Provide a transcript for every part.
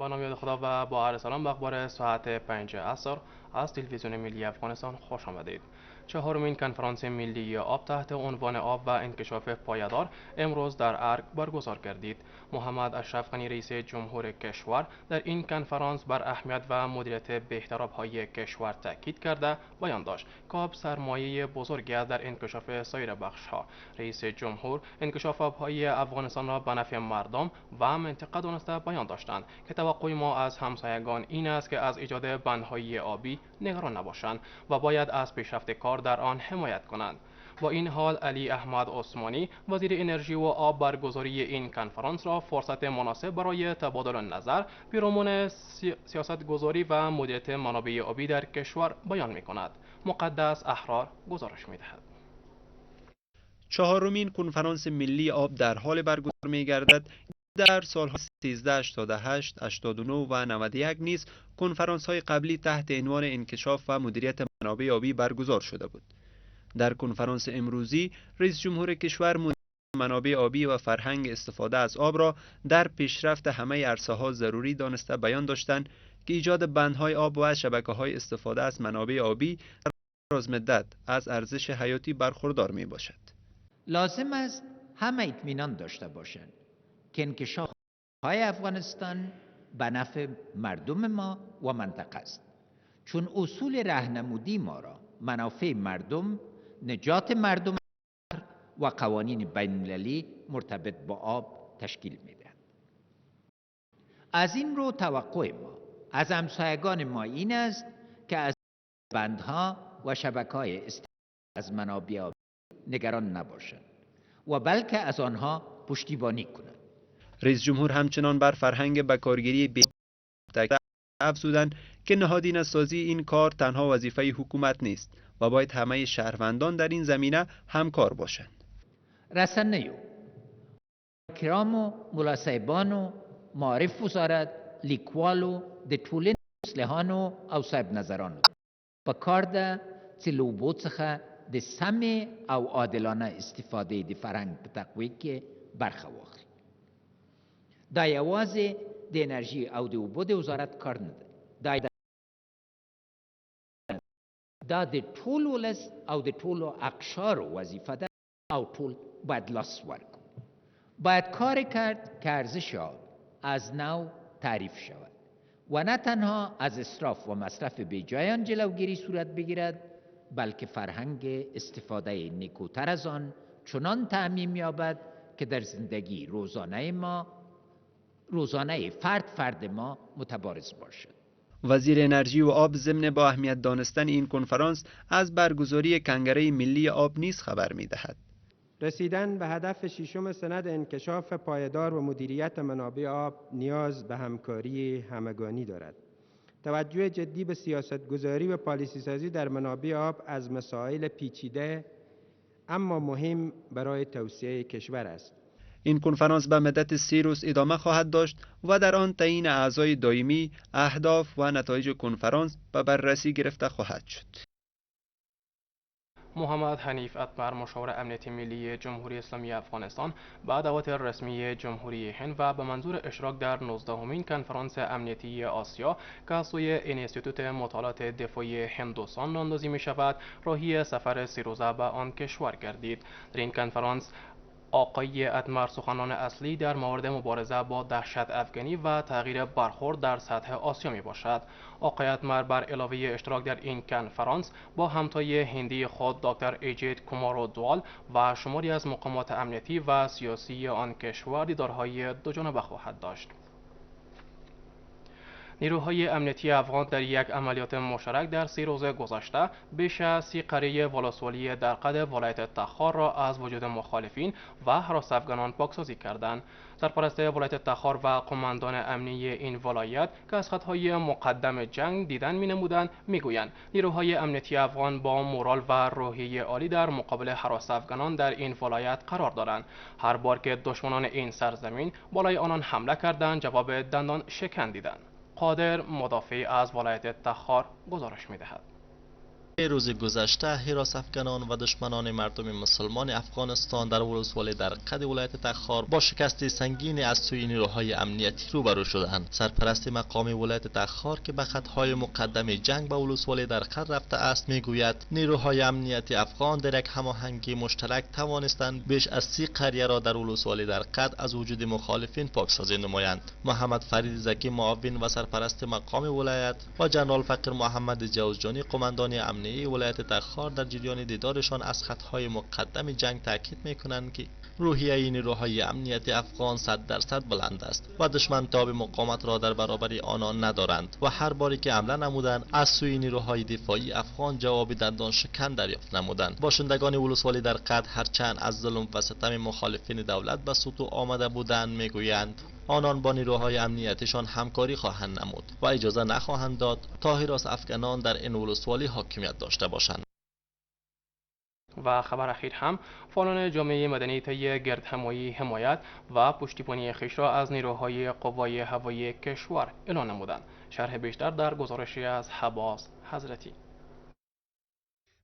با نام یاد خدا و با عرض سلام به اخبار ساعت 5 عصر از تلویزیون ملی افغانستان خوش آمدید. چهارمین کنفرانس ملی آب تحت عنوان آب و انکشاف پایدار امروز در ارگ برگزار گردید. محمد اشرف غنی رئیس جمهور کشور در این کنفرانس بر اهمیت و مدیریت بهتر آبهای کشور تاکید کرده بیان داشت که آب سرمایه بزرگی است در انکشاف سایر بخش‌ها. رئیس جمهور انکشاف آبهای افغانستان را به نفع مردم و منطقه دانسته بیان داشتند که توقع ما از همسایگان این است که از ایجاد بندهای آبی نگران نباشند و باید از پیشرفت کار در آن حمایت کنند. با این حال علی احمد عثمانی وزیر انرژی و آب برگزاری این کنفرانس را فرصت مناسب برای تبادل نظر پیرامون سیاستگذاری و مدیریت منابع آبی در کشور بیان می کند. مقدس احرار گزارش می دهد. چهارمین کنفرانس ملی آب در حال برگزار می گردد. در سالها 1388، 89 و 91 نیز کنفرانس های قبلی تحت عنوان انکشاف و مدیریت منابع آبی برگزار شده بود. در کنفرانس امروزی رئیس جمهور کشور مدیریت منابع آبی و فرهنگ استفاده از آب را در پیشرفت همه عرصه ها ضروری دانسته بیان داشتند که ایجاد بندهای آب و شبکه های استفاده از منابع آبی در دراز مدت از ارزش حیاتی برخوردار می باشد. لازم است همه اطمینان داشته باشند که انکشاف های افغانستان به نفع مردم ما و منطقه است، چون اصول راهنمودی ما را منافع مردم، نجات مردم و قوانین بین المللی مرتبط با آب تشکیل می‌دهد. از این رو توقع ما از همسایگان ما این است که از بندها و شبکه‌های استفاده از منابع آبی نگران نباشند و بلکه از آنها پشتیبانی کنند. رئیس جمهور همچنان بر فرهنگ بکارگیری تاکید افزودند که نهادینه سازی این کار تنها وظیفه حکومت نیست و باید همه شهروندان در این زمینه همکار باشند. رسانه‌ای کرام و ملاصاحبان و معارف وزارت لیکوال و د ټولنې مصلحانو او صاحب نظرانو په کار ده چې له اوبو څخه د سمې او عادلانه استفادې د فرهنګ په تقویه کې برخه واخلي. دا یوازې د انرژي او د اوبو د وزارت کار نه دی، دا د ټول ولس او د ټولو اقشارو وظیفه ده او ټول باید لاس ورکړو. باید کار کرد که ارزش آب از نو تعریف شود و نه تنها از اسراف و مصرف بیجایان جلوگیری صورت بگیرد، بلکه فرهنگ استفاده نیکوتر از آن چنان تعمیم یابد که در زندگی روزانه فرد ما متبارز باشد. وزیر انرژی و آب ضمن با اهمیت دانستن این کنفرانس از برگزاری کنگره ملی آب نیز خبر می‌دهد. رسیدن به هدف ششم سند انکشاف پایدار و مدیریت منابع آب نیاز به همکاری همگانی دارد. توجه جدی به سیاستگذاری و پالیسی سازی در منابع آب از مسائل پیچیده اما مهم برای توسعه کشور است. این کنفرانس به مدت 3 روز ادامه خواهد داشت و در آن تعیین اعضای دائمی، اهداف و نتایج کنفرانس به بررسی گرفته خواهد شد. محمد حنیف اتمر مشاور امنیتی ملی جمهوری اسلامی افغانستان با دعوت رسمی جمهوری هند و به منظور اشتراک در 19مین کنفرانس امنیتی آسیا که از سوی انستیتوت مطالعات دفاعی هندوستان راهاندازی می شود راهی سفر 3 روزه به آن کشور گردید. در این کنفرانس آقای اتمر سخنان اصلی در مورد مبارزه با دهشت افغانی و تغییر برخورد در سطح آسیا می باشد. آقای اتمر بر علاوه اشتراک در این کنفرانس با همتای هندی خود دکتر ایجیت کومارو دوال و شماری از مقامات امنیتی و سیاسی آن کشور دیدارهای دوجانبه خواهد داشت. نیروهای امنیتی افغان در یک عملیات مشترک در 3 روز گذشته بیش از 30 قریه ولسوالی در قد ولایت تخار را از وجود مخالفین و هراس افغانان پاکسازی کردند. سرپرست ولایت تخار و قماندان امنی این ولایت که از خطهای مقدم جنگ دیدن می‌نمودند میگویند نیروهای امنیتی افغان با مورال و روحیه عالی در مقابل هراس افغانان در این ولایت قرار دارند. هر بار که دشمنان این سرزمین بالای آنان حمله کردند جواب دندان شکن دیدند. قادر مدافع از ولایت تخار گزارش می‌دهد. روز گذشته حراس افغانان و دشمنان مردم مسلمان افغانستان در ولسوالی در قد ولایت تخار با شکست سنگین از سوی نیروهای امنیتی روبرو شدند. سرپرست مقام ولایت تخار که به خطهای مقدم جنگ با ولسوالی در قد رفته است میگوید نیروهای امنیتی افغان در یک هماهنگی مشترک توانستند بیش از 30 قریه را در ولسوالی در قد از وجود مخالفین پاکسازی نمایند. محمد فرید زکی معاون و سرپرست مقام ولایت و جنرال فقیر محمد جوزجانی قماندان امنیتی ولایت تخار در جریان دیدارشان از خطهای مقدم جنگ تاکید میکنند که روحیه نیروهای امنیتی افغان 100% بلند است و دشمن تاب مقاومت را در برابر آنان ندارند و هر باری که حمله نمودند از سوی نیروهای دفاعی افغان جواب دندان شکن دریافت نمودند. باشندگان ولسوالی در قد هرچند از ظلم و ستم مخالفین دولت به سطوح آمده بودند میگویند آنان با نیروهای امنیتیشان همکاری خواهند نمود و اجازه نخواهند داد تا حراس افغانان در این ولسوالی حاکمیت داشته باشند. و خبر اخیر هم فعالان جامعه مدنی طی گردهمایی حمایت و پشتیبانی خویش را از نیروهای قوای هوایی کشور اعلام نمودند. شرح بیشتر در گزارشی از حباس حضرتی.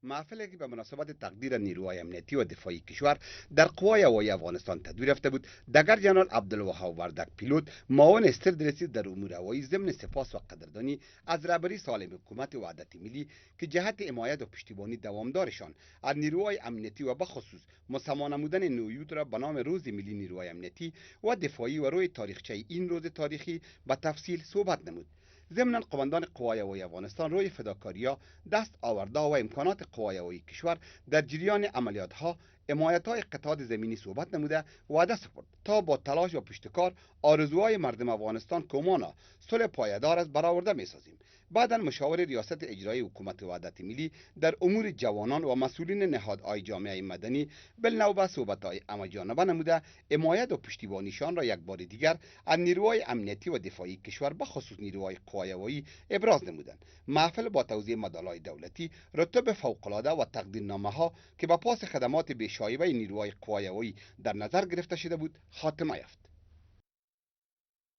محفلی که به مناسبت تقدیر نیروهای امنیتی و دفاعی کشور در قوای هوایی افغانستان تدبیر یافته بود، دگر جنرال عبدالوهاب وردک پیلوت معاون استرد رسید در امور هوایی ضمن سپاس و قدردانی از رهبری سالم حکومت وحدت ملی که جهت حمایت و پشتیبانی دوامدارشان از نیروهای امنیتی و بخصوص مسما نمودن نویود را به نام روز ملی نیروهای امنیتی و دفاعی و روی تاریخچه این روز تاریخی به تفصیل صحبت نمود. ضمن قماندان قوای هوایی افغانستان روی فداکاری‌ها، دست آورده و امکانات قوای هوایی کشور در جریان عملیات‌ها، حمایت‌های قطعات زمینی صحبت نموده وعده سپرد تا با تلاش و پشتکار آرزوهای مردم افغانستان که امانا صلح پایدار است برآورده می‌سازیم. بعداً مشاور ریاست اجرایی حکومت وحدت ملی در امور جوانان و مسئولین نهادهای جامعه مدنی بالنوبه صحبت‌های همه‌جانبه نموده حمایت و پشتیبانیشان را یک بار دیگر از نیروهای امنیتی و دفاعی کشور به خصوص نیروهای قوای هوایی ابراز نمودند. محفل با توزیع مدال‌های دولتی، رتب فوق‌العاده و تقدیرنامه‌ها که به پاس خدمات بی‌شایبه نیروهای قوای هوایی در نظر گرفته شده بود خاتمه یافت.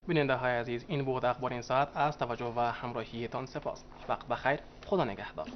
بیننده های عزیز، این بود اخبار این ساعت. از توجه و همراهیتان سپاس. وقت بخیر. خدا نگهدار.